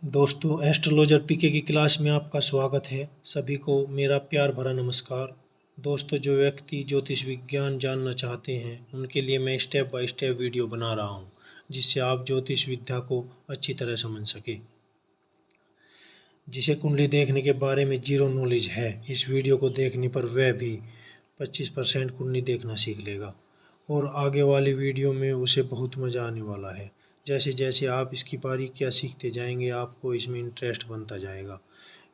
दोस्तों, एस्ट्रोलॉजर पीके की क्लास में आपका स्वागत है। सभी को मेरा प्यार भरा नमस्कार। दोस्तों, जो व्यक्ति ज्योतिष विज्ञान जानना चाहते हैं उनके लिए मैं स्टेप बाय स्टेप वीडियो बना रहा हूं, जिससे आप ज्योतिष विद्या को अच्छी तरह समझ सके। जिसे कुंडली देखने के बारे में जीरो नॉलेज है, इस वीडियो को देखने पर वह भी 25% कुंडली देखना सीख लेगा और आगे वाली वीडियो में उसे बहुत मज़ा आने वाला है। जैसे जैसे आप इसकी बारीकियाँ सीखते जाएंगे, आपको इसमें इंटरेस्ट बनता जाएगा।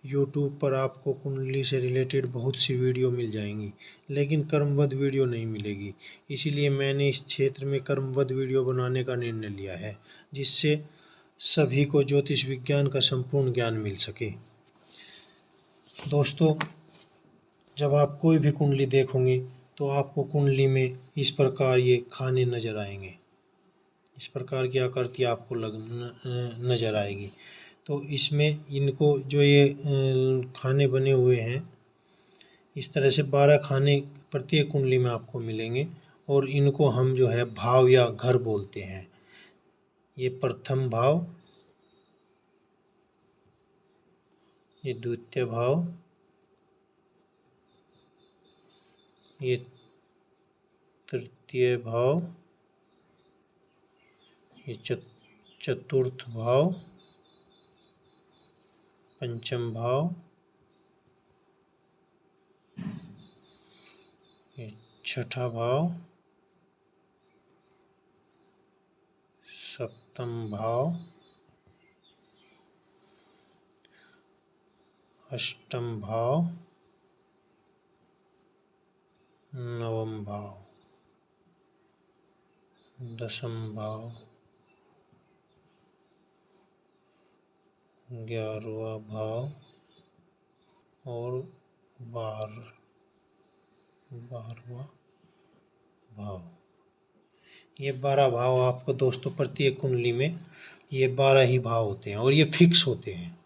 यूट्यूब पर आपको कुंडली से रिलेटेड बहुत सी वीडियो मिल जाएंगी, लेकिन क्रमबद्ध वीडियो नहीं मिलेगी। इसीलिए मैंने इस क्षेत्र में क्रमबद्ध वीडियो बनाने का निर्णय लिया है, जिससे सभी को ज्योतिष विज्ञान का संपूर्ण ज्ञान मिल सके। दोस्तों, जब आप कोई भी कुंडली देखोगे तो आपको कुंडली में इस प्रकार ये खाने नज़र आएंगे। इस प्रकार की आकृति आपको नज़र आएगी। तो इसमें इनको जो ये खाने बने हुए हैं, इस तरह से 12 खाने प्रत्येक कुंडली में आपको मिलेंगे और इनको हम जो है भाव या घर बोलते हैं। ये प्रथम भाव, ये द्वितीय भाव, ये तृतीय भाव, ये चतुर्थ भाव, पंचम भाव, ये छठा भाव, सप्तम भाव, अष्टम भाव, नवम भाव, दसम भाव, 11वां भाव और 12वां भाव। ये 12 भाव आपको दोस्तों प्रत्येक कुंडली में ये 12 ही भाव होते हैं और ये फिक्स होते हैं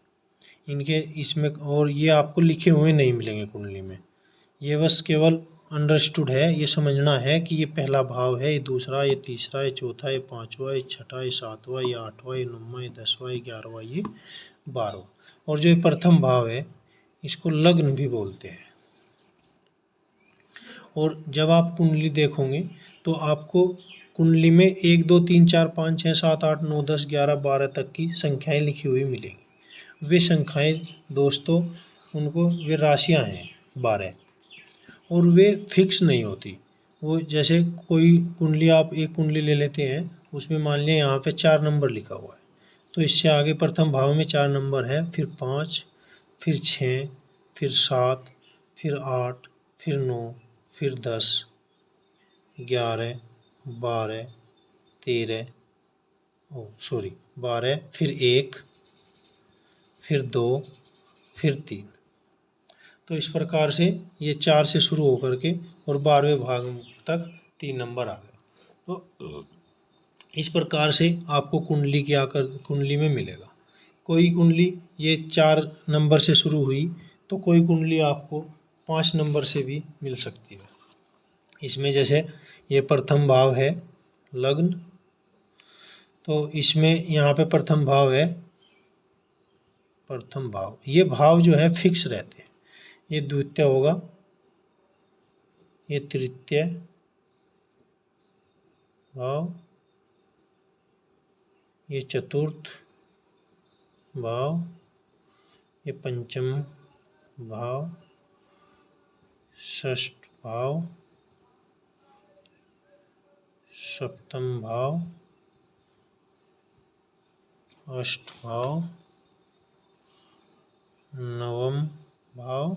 इनके इसमें, और ये आपको लिखे हुए नहीं मिलेंगे कुंडली में। ये बस केवल अंडरस्टूड है, ये समझना है कि ये पहला भाव है, ये दूसरा, ये तीसरा, ये चौथा, ये पाँचवा, ये छठा, ये सातवां, ये आठवां, ये नौवां, ये 10वां, ये 11वां, ये 12वां। और जो ये प्रथम भाव है इसको लग्न भी बोलते हैं। और जब आप कुंडली देखोगे तो आपको कुंडली में 1 2 3 4 5 6 7 8 9 10 11 12 तक की संख्याएं लिखी हुई मिलेंगी। वे संख्याएं दोस्तों, उनको वे राशियां हैं 12, और वे फिक्स नहीं होती। वो जैसे कोई कुंडली, आप एक कुंडली ले लेते हैं, उसमें मान लिया यहाँ पे 4 नंबर लिखा हुआ है, तो इससे आगे प्रथम भाव में 4 नंबर है, फिर 5, फिर 6, फिर 7, फिर 8, फिर 9, फिर 10, 11, 12, 13, 12, फिर 1, फिर 2, फिर 3। तो इस प्रकार से ये 4 से शुरू होकर के और 12वें भाग तक 3 नंबर आ गए। तो इस प्रकार से आपको कुंडली की आकर कुंडली में मिलेगा। कोई कुंडली ये 4 नंबर से शुरू हुई तो कोई कुंडली आपको 5 नंबर से भी मिल सकती है। इसमें जैसे ये प्रथम भाव है लग्न, तो इसमें यहाँ पे प्रथम भाव है, प्रथम भाव, ये भाव जो है फिक्स रहते हैं। ये द्वितीय होगा, ये तृतीय भाव, ये चतुर्थ भाव, ये पंचम भाव, षष्ठ भाव, सप्तम भाव, अष्ट भाव, नवम भाव,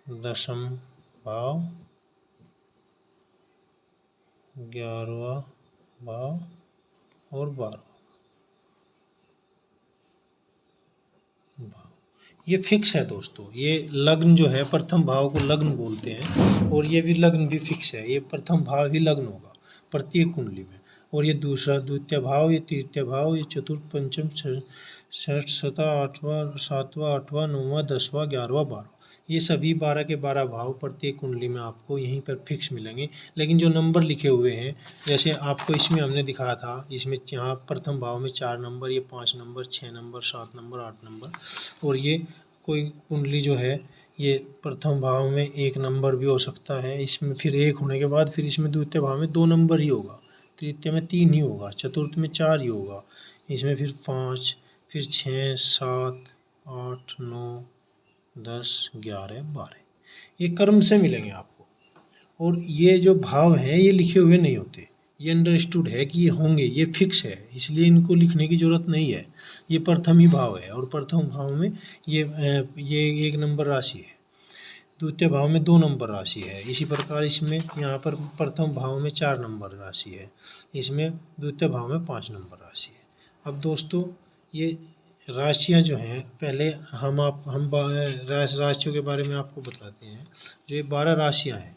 दसम भाव, 11वां भाव और 12वां भाव। ये फिक्स है दोस्तों। ये लग्न जो है, प्रथम भाव को लग्न बोलते हैं और ये भी लग्न भी फिक्स है। ये प्रथम भाव ही लग्न होगा प्रत्येक कुंडली में। और ये दूसरा द्वितीय भाव, ये तृतीय भाव, ये चतुर्थ, पंचम, षष्ठ, सता, आठवां, सातवां, आठवां, नौवां, 10वां, 11वां, 12वां, ये सभी 12 के 12 भाव प्रत्येक कुंडली में आपको यहीं पर फिक्स मिलेंगे। लेकिन जो नंबर लिखे हुए हैं, जैसे आपको इसमें हमने दिखाया था, इसमें यहाँ प्रथम भाव में 4 नंबर, ये 5 नंबर, 6 नंबर, 7 नंबर, 8 नंबर, और ये कोई कुंडली जो है ये प्रथम भाव में 1 नंबर भी हो सकता है, इसमें फिर 1 होने के बाद फिर इसमें द्वितीय भाव में 2 नंबर ही होगा, तृतीय में 3 ही होगा, चतुर्थ में 4 ही होगा, इसमें फिर 5, फिर 6, 7, 8, 9, 10, 11, 12, ये कर्म से मिलेंगे आपको। और ये जो भाव हैं ये लिखे हुए नहीं होते, ये अंडरस्टूड है कि ये होंगे, ये फिक्स है, इसलिए इनको लिखने की ज़रूरत नहीं है। ये प्रथम ही भाव है और प्रथम भाव में ये 1 नंबर राशि है, द्वितीय भाव में 2 नंबर राशि है, इसी प्रकार इसमें यहाँ पर प्रथम भाव में 4 नंबर राशि है, इसमें द्वितीय भाव में 5 नंबर राशि है। अब दोस्तों ये राशियाँ जो हैं, पहले हम राशियों के बारे में आपको बताते हैं। जो ये 12 राशियाँ हैं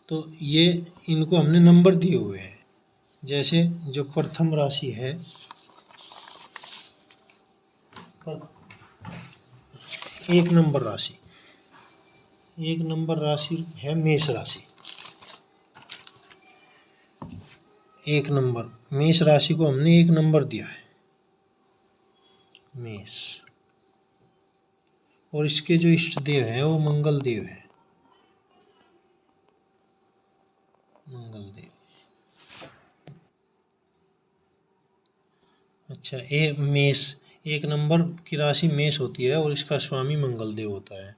तो ये इनको हमने नंबर दिए हुए हैं। जैसे जो प्रथम राशि है, 1 नंबर राशि, 1 नंबर राशि है मेष राशि। 1 नंबर मेष राशि को हमने 1 नंबर दिया है, मेष। और इसके जो इष्ट देव हैं वो मंगल देव है, मंगल देव। अच्छा, मेष 1 नंबर की राशि मेष होती है और इसका स्वामी मंगल देव होता है।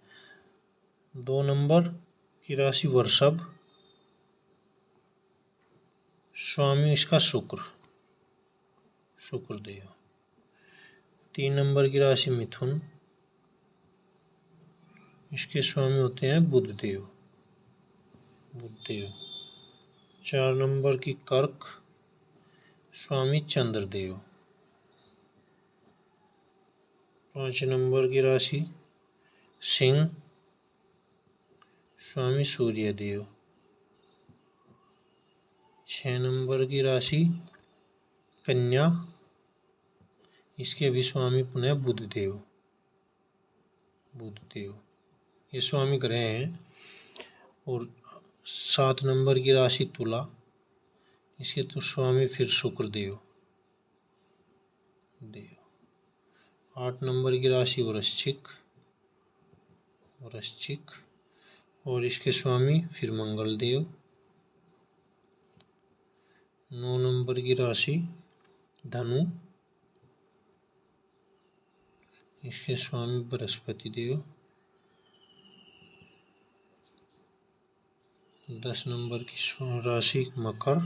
2 नंबर की राशि वृषभ, स्वामी इसका शुक्र, शुक्रदेव। 3 नंबर की राशि मिथुन, इसके स्वामी होते हैं बुधदेव, बुधदेव। 4 नंबर की कर्क, स्वामी चंद्रदेव। 5 नंबर की राशि सिंह, स्वामी सूर्यदेव। 6 नंबर की राशि कन्या, इसके भी स्वामी पुनः बुधदेव, बुधदेव, ये स्वामी ग्रह हैं। और 7 नंबर की राशि तुला, इसके तो स्वामी फिर शुक्रदेव, देव। 8 नंबर की राशि वृश्चिक, वृश्चिक, और इसके स्वामी फिर मंगल देव। 9 नंबर की राशि धनु, इसके स्वामी बृहस्पति देव। 10 नंबर की राशि मकर,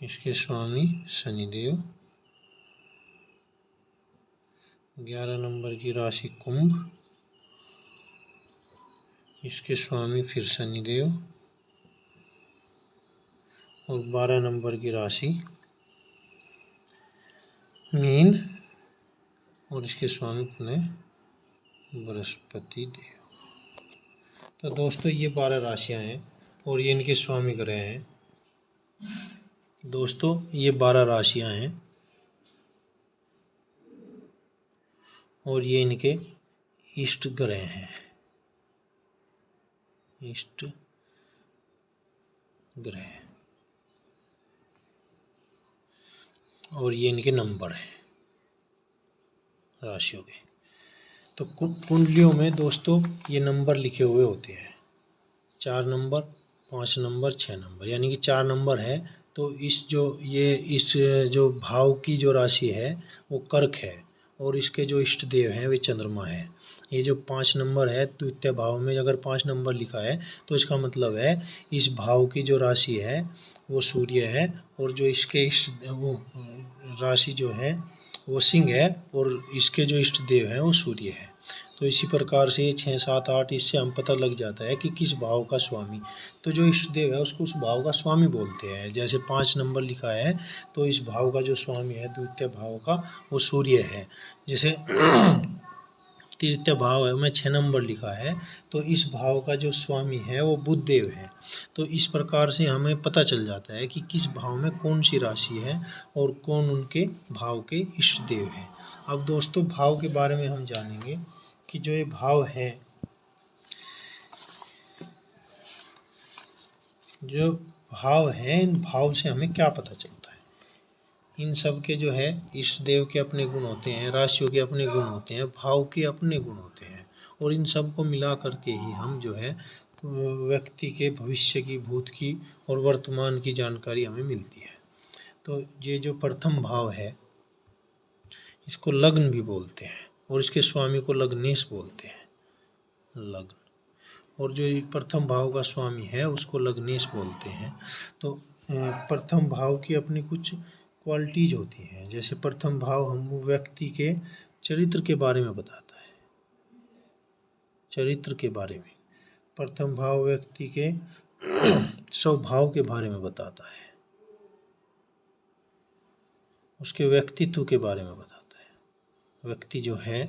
इसके स्वामी शनिदेव। 11 नंबर की राशि कुंभ, इसके स्वामी फिर शनिदेव। और 12 नंबर की राशि मीन, और इसके स्वामी पुनः बृहस्पति देव। तो दोस्तों ये 12 राशियां हैं और ये इनके स्वामी ग्रह हैं। दोस्तों ये 12 राशियां हैं और ये इनके इष्ट ग्रह हैं, इष्ट ग्रह, और ये इनके नंबर हैं राशियों के। तो कुंडलियों में दोस्तों ये नंबर लिखे हुए होते हैं, 4 नंबर, 5 नंबर, 6 नंबर, यानी कि 4 नंबर है। तो इस जो भाव की जो राशि है वो कर्क है और इसके जो इष्ट देव हैं वे चंद्रमा है। ये जो 5 नंबर है, द्वितीय भाव में अगर 5 नंबर लिखा है तो इसका मतलब है इस भाव की जो राशि है वो सूर्य है, और जो इसके इष्ट वो राशि जो है वो सिंह है, और इसके जो इष्ट देव हैं वो सूर्य है। तो इसी प्रकार से ये 6, 7, 8 इससे हम पता लग जाता है कि किस भाव का स्वामी, तो जो इष्ट देव है उसको उस भाव का स्वामी बोलते हैं। जैसे 5 नंबर लिखा है तो इस भाव का जो स्वामी है द्वितीय भाव का वो सूर्य है। जैसे तृतीय भाव है में 6 नंबर लिखा है, तो इस भाव का जो स्वामी है वो बुध देव है। तो इस प्रकार से हमें पता चल जाता है कि किस भाव में कौन सी राशि है और कौन उनके भाव के इष्ट देव हैं। अब दोस्तों भाव के बारे में हम जानेंगे कि जो ये भाव है, जो भाव है, इन भाव से हमें क्या पता चलता है। इन सब के जो है इष्ट देव के अपने गुण होते हैं, राशियों के अपने गुण होते हैं, भाव के अपने गुण होते हैं, और इन सब को मिला करके ही हम जो है व्यक्ति के भविष्य की, भूत की और वर्तमान की जानकारी हमें मिलती है। तो ये जो प्रथम भाव है इसको लग्न भी बोलते हैं और इसके स्वामी को लग्नेश बोलते हैं, लग्न। और जो प्रथम भाव का स्वामी है उसको लग्नेश बोलते हैं। तो प्रथम भाव की अपनी कुछ क्वालिटीज होती हैं। जैसे प्रथम भाव हम व्यक्ति के चरित्र के बारे में बताता है, चरित्र के बारे में। प्रथम भाव व्यक्ति के स्वभाव के बारे में बताता है, उसके व्यक्तित्व के बारे में बताता है। व्यक्ति जो है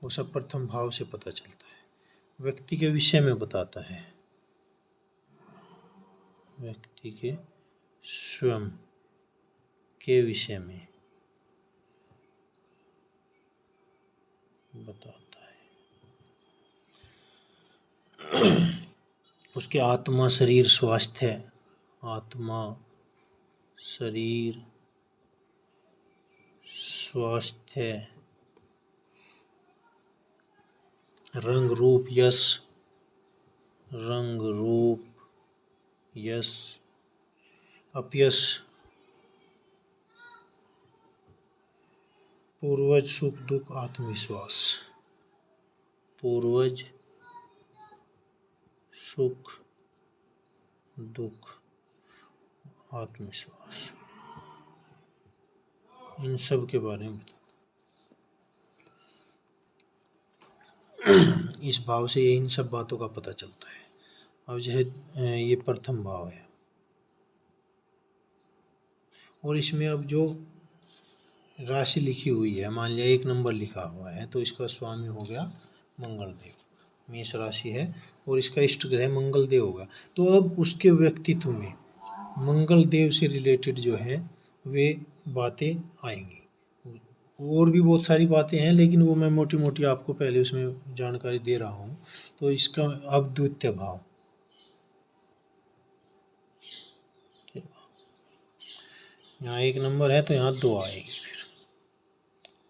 वो सब प्रथम भाव से पता चलता है। व्यक्ति के विषय में बताता है, व्यक्ति के स्वयं के विषय में बताता है। उसके आत्मा, शरीर, स्वास्थ्य, आत्मा, शरीर, स्वास्थ्य, रंग रूप यश, रंग रूप यश, अपयश, पूर्वज, सुख दुख, आत्मविश्वास, पूर्वज, सुख दुख, आत्मविश्वास, इन सब के बारे में इस भाव से इन सब बातों का पता चलता है। अब जैसे ये प्रथम भाव है और इसमें अब जो राशि लिखी हुई है, मान लिया 1 नंबर लिखा हुआ है, तो इसका स्वामी हो गया मंगल देव, मेष राशि है और इसका इष्ट ग्रह मंगल देव होगा। तो अब उसके व्यक्तित्व में मंगल देव से रिलेटेड जो है वे बातें आएंगी। और भी बहुत सारी बातें हैं लेकिन वो मैं मोटी मोटी आपको पहले उसमें जानकारी दे रहा हूँ। तो इसका अब द्वितीय भाव, यहाँ 1 नंबर है तो यहाँ 2 आएगी, फिर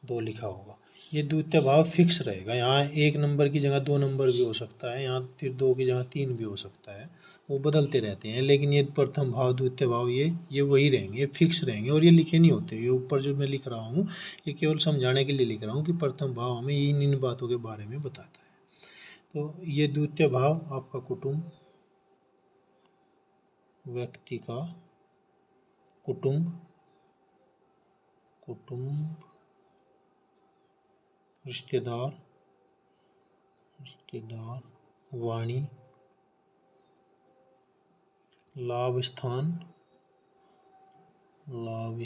2 लिखा होगा। ये द्वितीय भाव फिक्स रहेगा। यहाँ 1 नंबर की जगह 2 नंबर भी हो सकता है, यहाँ फिर 2 की जगह 3 भी हो सकता है, वो बदलते रहते हैं। लेकिन ये प्रथम भाव, द्वितीय भाव ये वही रहेंगे, ये फिक्स रहेंगे और ये लिखे नहीं होते। ये ऊपर जो मैं लिख रहा हूँ ये केवल समझाने के लिए लिख रहा हूँ कि प्रथम भाव हमें इन बातों के बारे में बताता है। तो ये द्वितीय भाव आपका कुटुंब, व्यक्ति का कुटुंब, रिश्तेदार, वाणी, लाभ स्थान, लाभ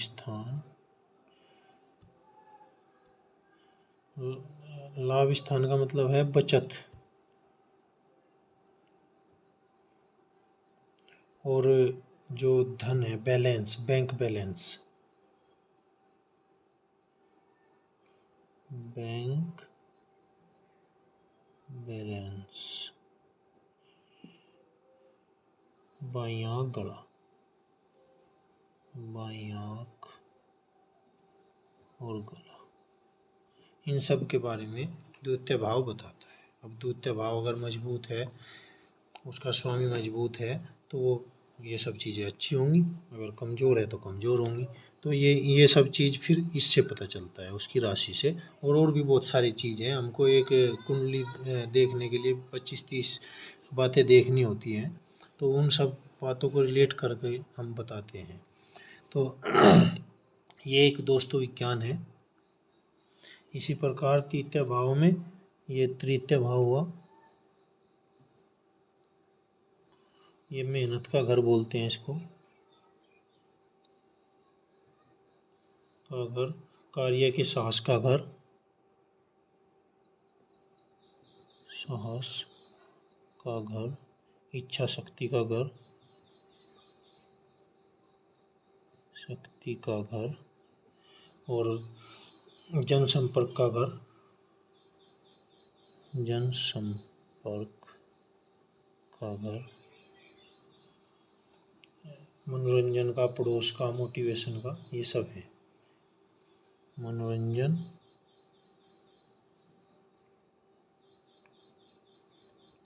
स्थान का मतलब है बचत, और जो धन है बैलेंस, बैंक बैलेंस, बाईं आंख, गला, बाईं आंख और गला, इन सब के बारे में द्वितीय भाव बताता है। अब द्वितीय भाव अगर मजबूत है, उसका स्वामी मजबूत है, तो वो ये सब चीज़ें अच्छी होंगी, अगर कमज़ोर है तो कमज़ोर होंगी। तो ये सब चीज़ फिर इससे पता चलता है, उसकी राशि से। और भी बहुत सारी चीज़ें हैं। हमको एक कुंडली देखने के लिए 25-30 बातें देखनी होती हैं, तो उन सब बातों को रिलेट करके हम बताते हैं। तो ये एक दोस्तों विज्ञान है। इसी प्रकार तृतीय भाव में ये तृतीय भाव हुआ, ये मेहनत का घर बोलते हैं इसको, का घर, कार्य के साहस का घर, साहस का घर, इच्छा शक्ति का घर, शक्ति का घर, और जनसंपर्क का घर, जनसंपर्क का घर, मनोरंजन का, पड़ोस का, मोटिवेशन का, ये सब है। मनोरंजन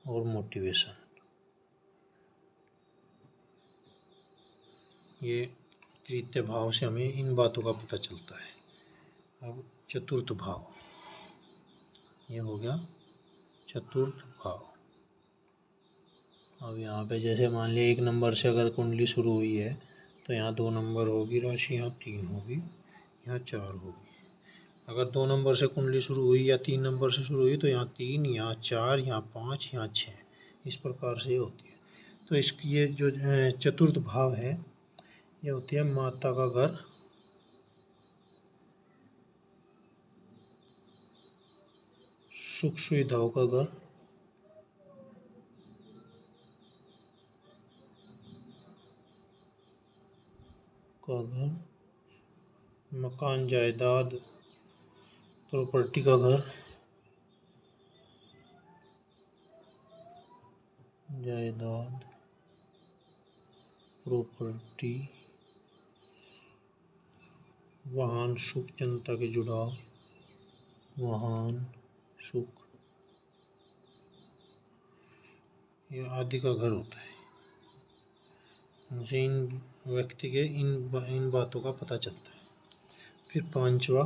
और मोटिवेशन, ये तृतीय भाव से हमें इन बातों का पता चलता है। अब चतुर्थ भाव, ये हो गया चतुर्थ भाव। अब यहाँ पे जैसे मान लिया 1 नंबर से अगर कुंडली शुरू हुई है तो यहाँ 2 नंबर होगी राशि, यहाँ 3 होगी, यहाँ 4 होगी। अगर 2 नंबर से कुंडली शुरू हुई या 3 नंबर से शुरू हुई तो यहाँ 3, यहाँ 4, यहाँ 5, यहाँ 6, इस प्रकार से होती है। तो इसकी ये जो चतुर्थ भाव है ये होती है माता का घर, सुख सुविधाओं का घर, मकान जायदाद प्रॉपर्टी का घर, जायदाद प्रॉपर्टी, वाहन सुख जनता के जुड़ाव, वाहन सुख, ये आदि का घर होता है। मुझे इन व्यक्ति के इन बातों का पता चलता है। फिर पांचवा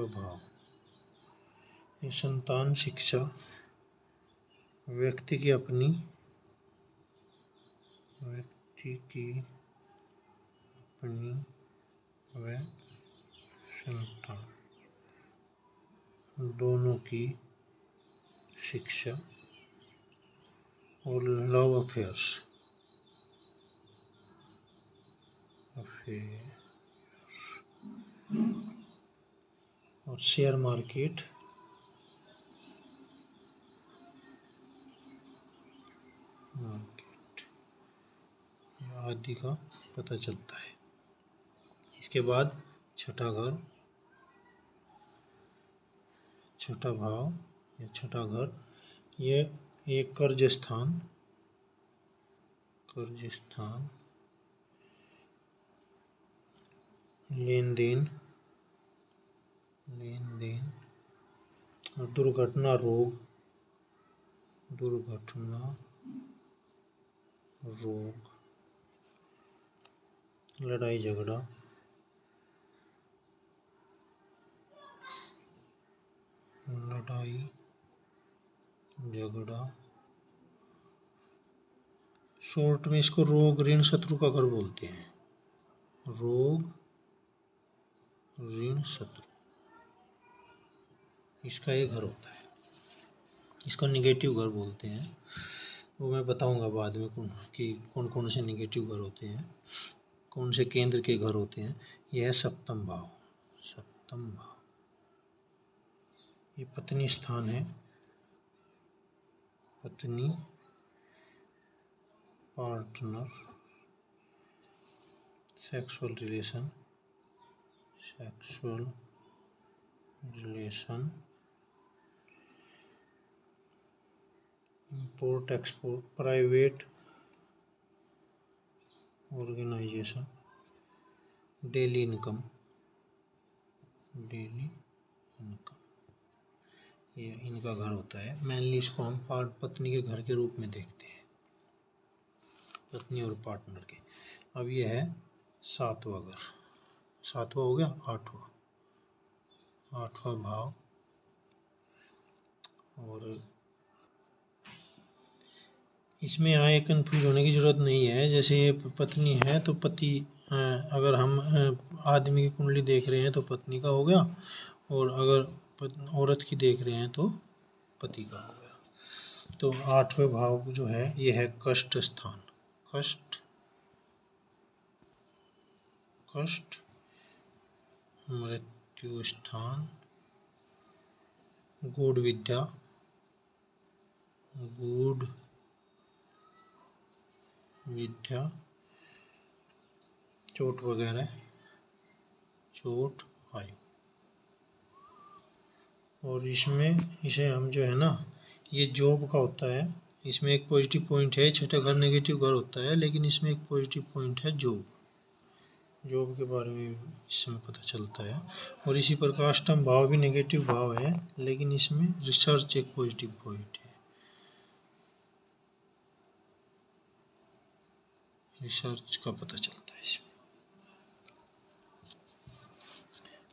भाव, ये संतान शिक्षा, व्यक्ति की अपनी व संतान दोनों की शिक्षा, और लव अफेयर्स और शेयर मार्केट आदि का पता चलता है। इसके बाद छठा घर, छठा भाव या छठा घर, ये एक कर्ज स्थान, लेन देन और दुर्घटना रोग, लड़ाई झगड़ा, शॉर्ट में इसको रोग ऋण शत्रु का घर बोलते हैं। रोग ऋण शत्रु, इसका एक घर होता है। इसको नेगेटिव घर बोलते हैं, वो मैं बताऊंगा बाद में कि कौन कौन से नेगेटिव घर होते हैं, कौन से केंद्र के घर होते हैं। यह है सप्तम भाव। ये पत्नी स्थान है, पत्नी, partner, sexual relation, import export, private organisation, daily income, ये इनका घर होता है। मेनली इसको हम पत्नी के घर के रूप में देखते हैं, पत्नी और पार्टनर के। अब ये है सातवां घर, सातवां हो गया। आठवां भाव, और इसमें यहाँ एक कन्फ्यूज होने की ज़रूरत नहीं है। जैसे ये पत्नी है तो पति, अगर हम आदमी की कुंडली देख रहे हैं तो पत्नी का हो गया, और अगर औरत की देख रहे हैं तो पति का हो गया। तो आठवें भाव जो है ये है कष्ट स्थान, कष्ट, मृत्यु मृत्यु स्थान, गूढ़ विद्या, गूढ़ विद्या, चोट वगैरह, चोट आई। और इसमें इसे हम जो है ना, ये जॉब का होता है, इसमें एक पॉजिटिव पॉइंट है, छठा घर नेगेटिव घर होता है, लेकिन इसमें एक पॉजिटिव पॉइंट है जॉब। जॉब के बारे में इसमें पता चलता है। और इसी प्रकार अष्टम भाव भी नेगेटिव भाव है, लेकिन इसमें रिसर्च एक पॉजिटिव पॉइंट है, रिसर्च का पता चलता है इसमें।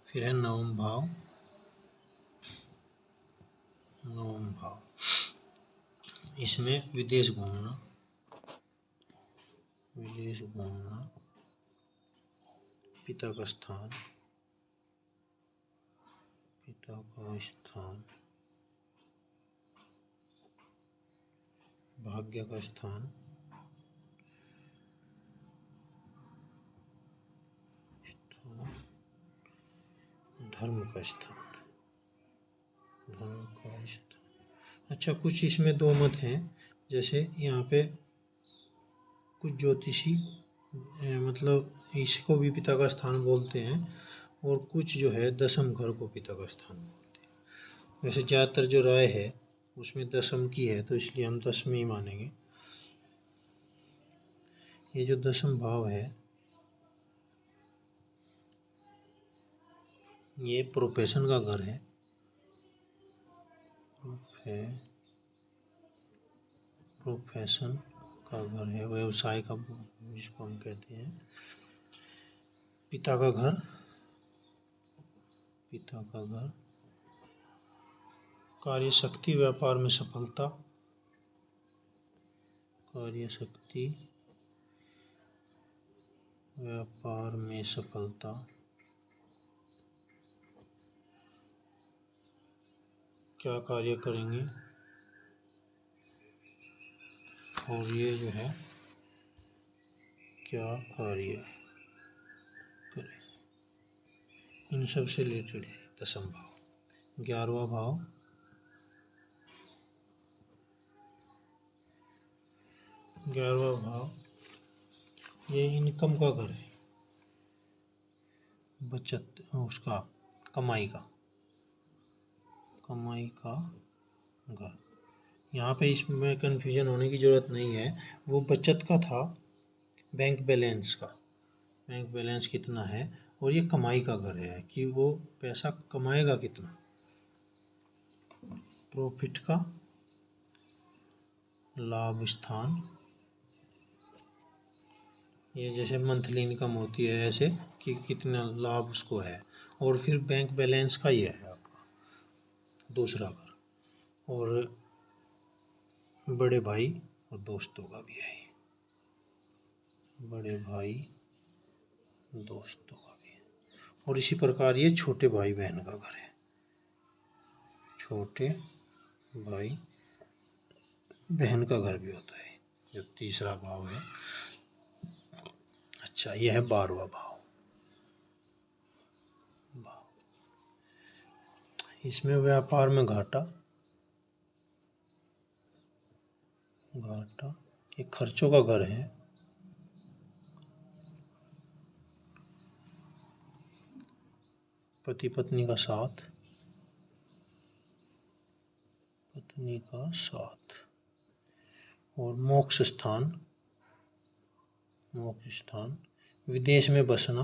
फिर है नवम भाव, नवम भाव, इसमें विदेश घूमना, विदेश घूमना, पिता का स्थान, पिता का स्थान, भाग्य का स्थान, धर्म का स्थान, धर्म का स्थान। अच्छा, कुछ इसमें दो मत हैं, जैसे यहाँ पे कुछ ज्योतिषी मतलब इसको भी पिता का स्थान बोलते हैं, और कुछ जो है दसम घर को पिता का स्थान बोलते हैं। वैसे ज़्यादातर जो राय है उसमें दसम की है, तो इसलिए हम दसम ही मानेंगे। ये जो दसम भाव है ये प्रोफेशन का घर है, प्रोफेशन का घर है, व्यवसाय का जिसको हम कहते हैं। पिता का घर, पिता का घर, कार्य शक्ति, व्यापार में सफलता, कार्य शक्ति, व्यापार में सफलता, क्या कार्य करेंगे, और ये जो है क्या कार्य करें, इन सब से रिलेटेड है दसम भाव। 11वां भाव, 11वां भाव ये इनकम का घर है, बचत, उसका कमाई का, कमाई का घर। यहाँ पे इसमें कन्फ्यूजन होने की ज़रूरत नहीं है, वो बचत का था, बैंक बैलेंस का, बैंक बैलेंस कितना है, और ये कमाई का घर है कि वो पैसा कमाएगा कितना, प्रॉफिट का, लाभ स्थान, ये जैसे मंथली इनकम होती है ऐसे कि कितना लाभ उसको है। और फिर बैंक बैलेंस का ये है आपका दूसरा घर, और बड़े भाई और दोस्तों का भी है, बड़े भाई दोस्तों का भी है। और इसी प्रकार ये छोटे भाई बहन का घर है, छोटे भाई बहन का घर भी होता है, जो तीसरा भाव है। अच्छा, यह है 12वां भाव, इसमें व्यापार में घाटा, घाटा, ये खर्चों का घर है, पति पत्नी का साथ, पत्नी का साथ, और मोक्ष स्थान, मोक्ष स्थान, विदेश में बसना,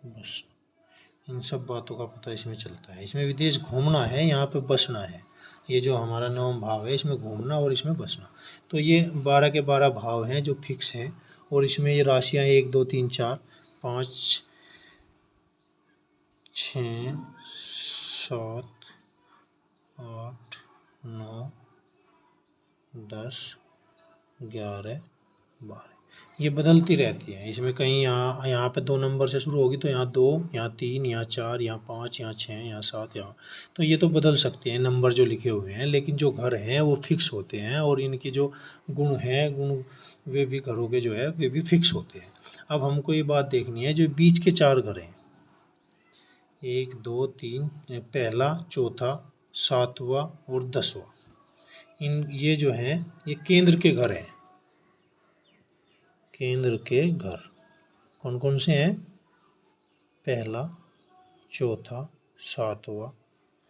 बस इन सब बातों का पता इसमें चलता है। इसमें विदेश घूमना है, यहाँ पे बसना है, ये जो हमारा 9वां भाव है इसमें घूमना और इसमें बसना। तो ये 12 के 12 भाव हैं जो फिक्स हैं, और इसमें ये राशियाँ 1 2 3 4 5 6 7 8 9 10 11 12, ये बदलती रहती है। इसमें कहीं यहाँ पे 2 नंबर से शुरू होगी तो यहाँ 2, यहाँ 3, यहाँ 4, यहाँ 5, यहाँ 6, यहाँ 7, यहाँ, तो ये तो बदल सकते हैं नंबर जो लिखे हुए हैं, लेकिन जो घर हैं वो फिक्स होते हैं और इनके जो गुण हैं, वे भी घरों के जो है वे भी फिक्स होते हैं। अब हमको ये बात देखनी है, जो बीच के 4 घर हैं, 1, 2, 3, पहला, चौथा, 7वां और 10वां, ये जो हैं ये केंद्र के घर हैं। केंद्र के घर कौन कौन से हैं? पहला, चौथा, 7वां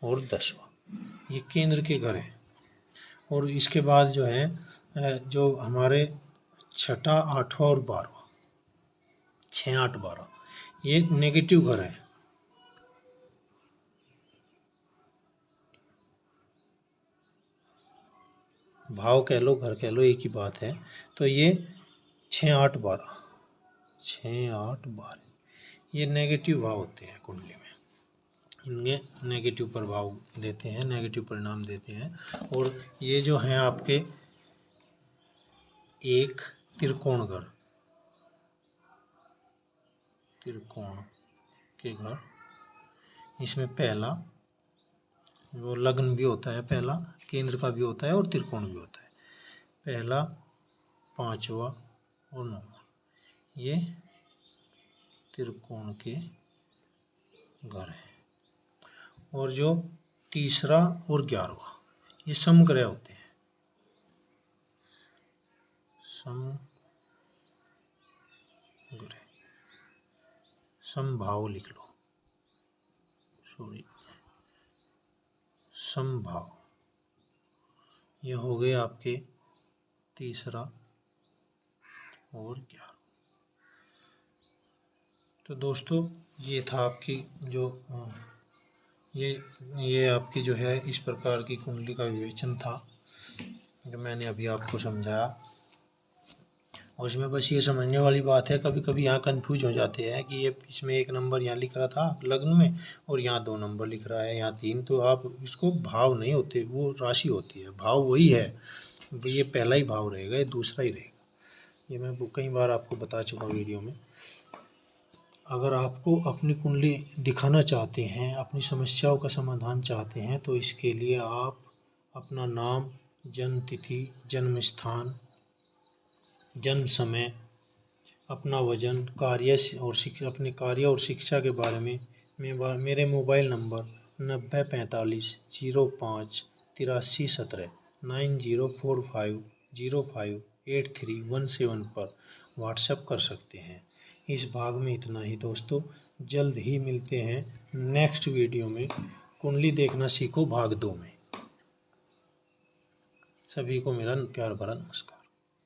और 10वां, ये केंद्र के घर हैं। और इसके बाद जो है जो हमारे 6ठा, 8वां और 12वां, 6, 8, 12, ये नेगेटिव घर हैं। भाव कह लो, घर कह लो, एक ही बात है। तो ये 6, 8, 12, 6, 8, 12 ये नेगेटिव भाव होते हैं कुंडली में, इनके नेगेटिव प्रभाव देते हैं, नेगेटिव परिणाम देते हैं। और ये जो हैं आपके एक त्रिकोण घर, त्रिकोण के घर, इसमें पहला वो लग्न भी होता है, पहला केंद्र का भी होता है और त्रिकोण भी होता है। पहला, 5वां और 9वां, ये त्रिकोण के घर हैं। और जो तीसरा और 11वां, ये समग्रह होते हैं, समग्रह, समभाव लिख लो, सॉरी, समभाव, ये हो गए आपके तीसरा और 11। तो दोस्तों ये था आपकी जो ये आपकी जो है इस प्रकार की कुंडली का विवेचन था जो मैंने अभी आपको समझाया। और इसमें बस ये समझने वाली बात है, कभी कभी यहाँ कंफ्यूज हो जाते हैं कि ये इसमें 1 नंबर यहाँ लिख रहा था लग्न में और यहाँ 2 नंबर लिख रहा है, यहाँ 3, तो आप इसको भाव नहीं होते, वो राशि होती है। भाव वही है, ये पहला ही भाव रहेगा, ये दूसरा ही रहेगा। ये मैं कई बार आपको बता चुका वीडियो में। अगर आपको अपनी कुंडली दिखाना चाहते हैं, अपनी समस्याओं का समाधान चाहते हैं, तो इसके लिए आप अपना नाम, जन्म तिथि, जन्म स्थान, जन्म समय, अपना वजन, कार्य और अपने कार्य और शिक्षा के बारे में मेरे मोबाइल नंबर 9045058317 9045058317 पर व्हाट्सएप कर सकते हैं। इस भाग में इतना ही दोस्तों, जल्द ही मिलते हैं नेक्स्ट वीडियो में कुंडली देखना सीखो भाग 2 में। सभी को मेरा प्यार भरा नमस्कार।